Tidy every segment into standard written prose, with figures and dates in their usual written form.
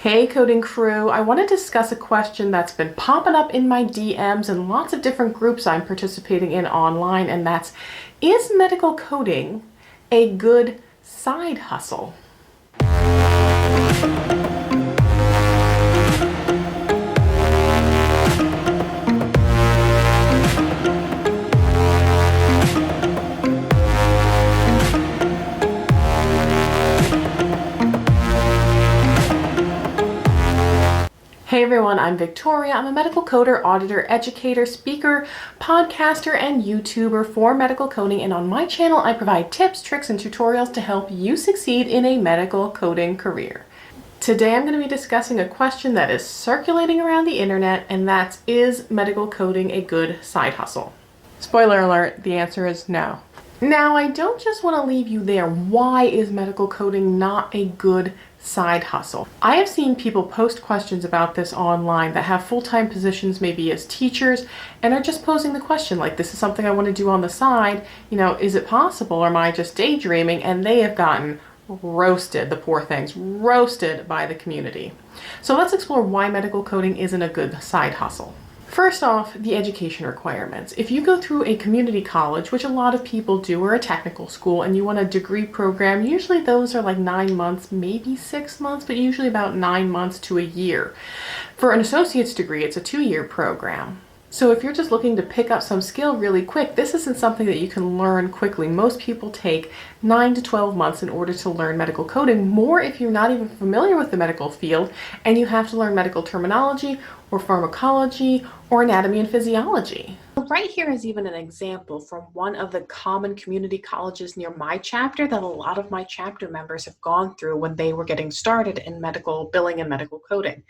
Hey coding crew, I want to discuss a question that's been popping up in my DMs and lots of different groups I'm participating in online, and that's, is medical coding a good side hustle? Hey everyone, I'm Victoria. I'm a medical coder, auditor, educator, speaker, podcaster, and YouTuber for medical coding. And on my channel, I provide tips, tricks, and tutorials to help you succeed in a medical coding career. Today, I'm going to be discussing a question that is circulating around the internet, and that's, is medical coding a good side hustle? Spoiler alert, the answer is no. Now, I don't just want to leave you there. Why is medical coding not a good side hustle? I have seen people post questions about this online that have full-time positions, maybe as teachers, and are just posing the question like, this is something I want to do on the side. Is it possible, or am I just daydreaming? And they have gotten roasted, the poor things, roasted by the community. So let's explore why medical coding isn't a good side hustle. First off, the education requirements. If you go through a community college, which a lot of people do, or a technical school, and you want a degree program, usually those are like 9 months, maybe 6 months, but usually about 9 months to a year. For an associate's degree, it's a 2-year program. So if you're just looking to pick up some skill really quick, this isn't something that you can learn quickly. Most people take 9 to 12 months in order to learn medical coding, more if you're not even familiar with the medical field and you have to learn medical terminology or pharmacology or anatomy and physiology. Right here is even an example from one of the common community colleges near my chapter that a lot of my chapter members have gone through when they were getting started in medical billing and medical coding.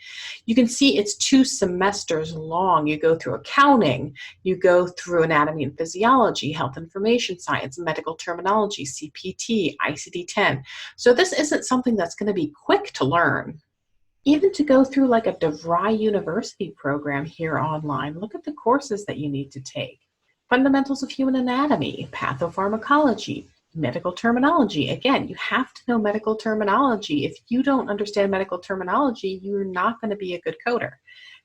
You can see it's 2 semesters long. You go through accounting, you go through anatomy and physiology, health information science, medical terminology, CPT, ICD-10. So this isn't something that's going to be quick to learn. Even to go through like a DeVry University program here online, look at the courses that you need to take. Fundamentals of human anatomy, pathopharmacology, medical terminology. Again, you have to know medical terminology. If you don't understand medical terminology, you're not going to be a good coder.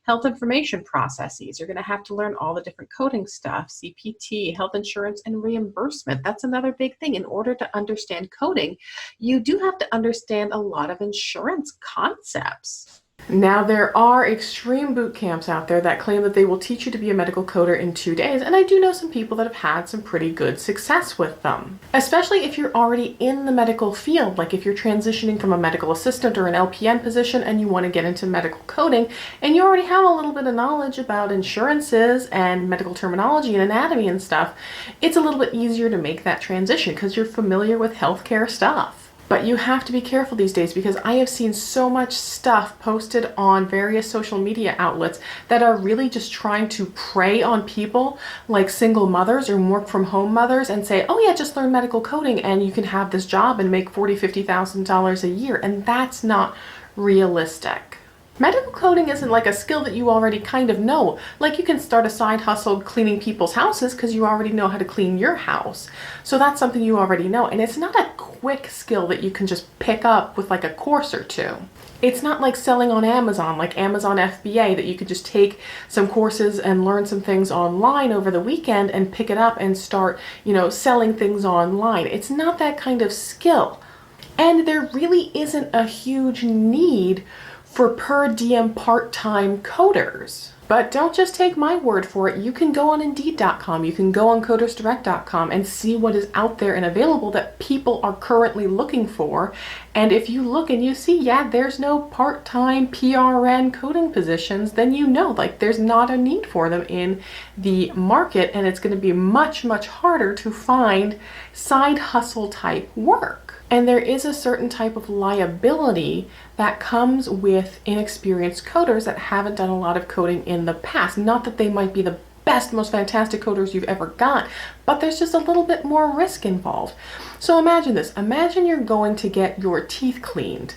Health information processes. You're going to have to learn all the different coding stuff, CPT, health insurance, and reimbursement. That's another big thing. In order to understand coding, you do have to understand a lot of insurance concepts. Now, there are extreme boot camps out there that claim that they will teach you to be a medical coder in 2 days, and I do know some people that have had some pretty good success with them. Especially if you're already in the medical field, like if you're transitioning from a medical assistant or an LPN position and you want to get into medical coding, and you already have a little bit of knowledge about insurances and medical terminology and anatomy and stuff, it's a little bit easier to make that transition because you're familiar with healthcare stuff. But you have to be careful these days because I have seen so much stuff posted on various social media outlets that are really just trying to prey on people like single mothers or work from home mothers and say, oh yeah, just learn medical coding and you can have this job and make $40,000, $50,000 a year. And that's not realistic. Medical coding isn't like a skill that you already kind of know. Like you can start a side hustle cleaning people's houses because you already know how to clean your house. So that's something you already know. And it's not a quick skill that you can just pick up with like a course or 2. It's not like selling on Amazon, like Amazon FBA, that you could just take some courses and learn some things online over the weekend and pick it up and start, selling things online. It's not that kind of skill. And there really isn't a huge need for per diem part-time coders. But don't just take my word for it. You can go on Indeed.com, you can go on CodersDirect.com and see what is out there and available that people are currently looking for. And if you look and you see, yeah, there's no part-time PRN coding positions, then there's not a need for them in the market, and it's going to be much, much harder to find side hustle type work. And there is a certain type of liability that comes with inexperienced coders that haven't done a lot of coding in the past. Not that they might be the best, most fantastic coders you've ever got, but there's just a little bit more risk involved. So imagine this. Imagine you're going to get your teeth cleaned.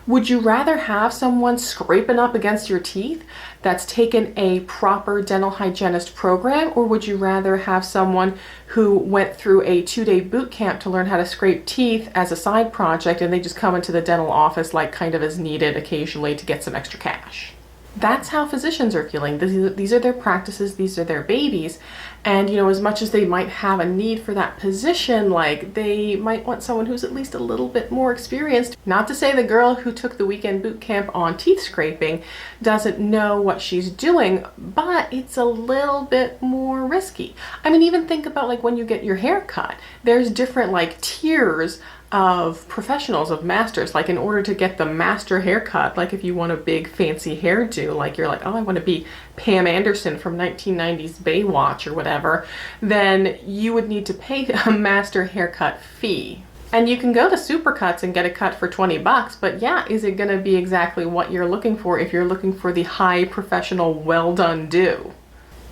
Would you rather have someone scraping up against your teeth that's taken a proper dental hygienist program, or would you rather have someone who went through a 2-day boot camp to learn how to scrape teeth as a side project and they just come into the dental office like kind of as needed occasionally to get some extra cash? That's how physicians are feeling. These are their practices, these are their babies. And, as much as they might have a need for that position, like they might want someone who's at least a little bit more experienced. Not to say the girl who took the weekend boot camp on teeth scraping doesn't know what she's doing, but it's a little bit more risky. I mean, even think about like when you get your hair cut, there's different like tiers of professionals, of masters. Like in order to get the master haircut, like if you want a big fancy hairdo, like you're like, oh, I want to be Pam Anderson from 1990s Baywatch or whatever, then you would need to pay a master haircut fee. And you can go to Supercuts and get a cut for $20, but yeah, is it going to be exactly what you're looking for if you're looking for the high professional well done do?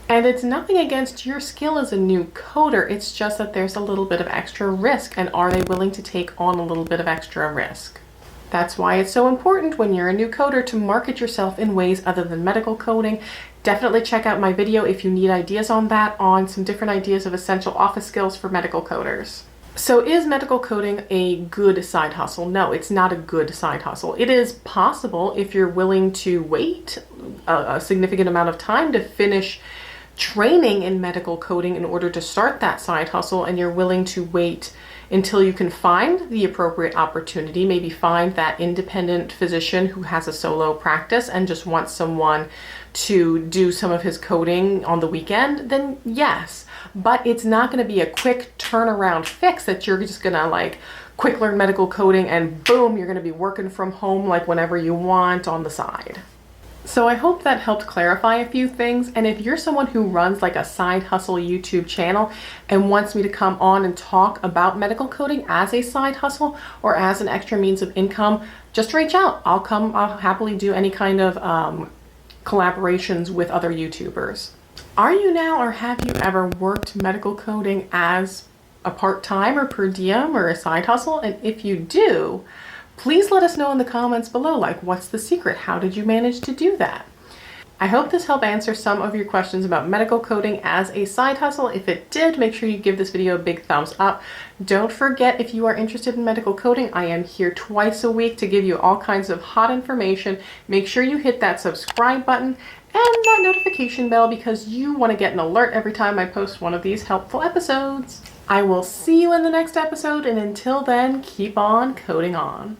And it's nothing against your skill as a new coder, it's just that there's a little bit of extra risk, and are they willing to take on a little bit of extra risk? That's why it's so important when you're a new coder to market yourself in ways other than medical coding. Definitely check out my video if you need ideas on that, on some different ideas of essential office skills for medical coders. So is medical coding a good side hustle? No, it's not a good side hustle. It is possible if you're willing to wait a significant amount of time to finish training in medical coding in order to start that side hustle, and you're willing to wait until you can find the appropriate opportunity, maybe find that independent physician who has a solo practice and just wants someone to do some of his coding on the weekend, then yes. But it's not going to be a quick turnaround fix that you're just going to like quick learn medical coding and boom, you're going to be working from home like whenever you want on the side. So I hope that helped clarify a few things. And if you're someone who runs like a side hustle YouTube channel and wants me to come on and talk about medical coding as a side hustle or as an extra means of income, just reach out. I'll happily do any kind of collaborations with other YouTubers. Are you now, or have you ever worked medical coding as a part-time or per diem or a side hustle? And if you do, please let us know in the comments below, like what's the secret? How did you manage to do that? I hope this helped answer some of your questions about medical coding as a side hustle. If it did, make sure you give this video a big thumbs up. Don't forget, if you are interested in medical coding, I am here twice a week to give you all kinds of hot information. Make sure you hit that subscribe button and that notification bell because you want to get an alert every time I post one of these helpful episodes. I will see you in the next episode, and until then, keep on coding on.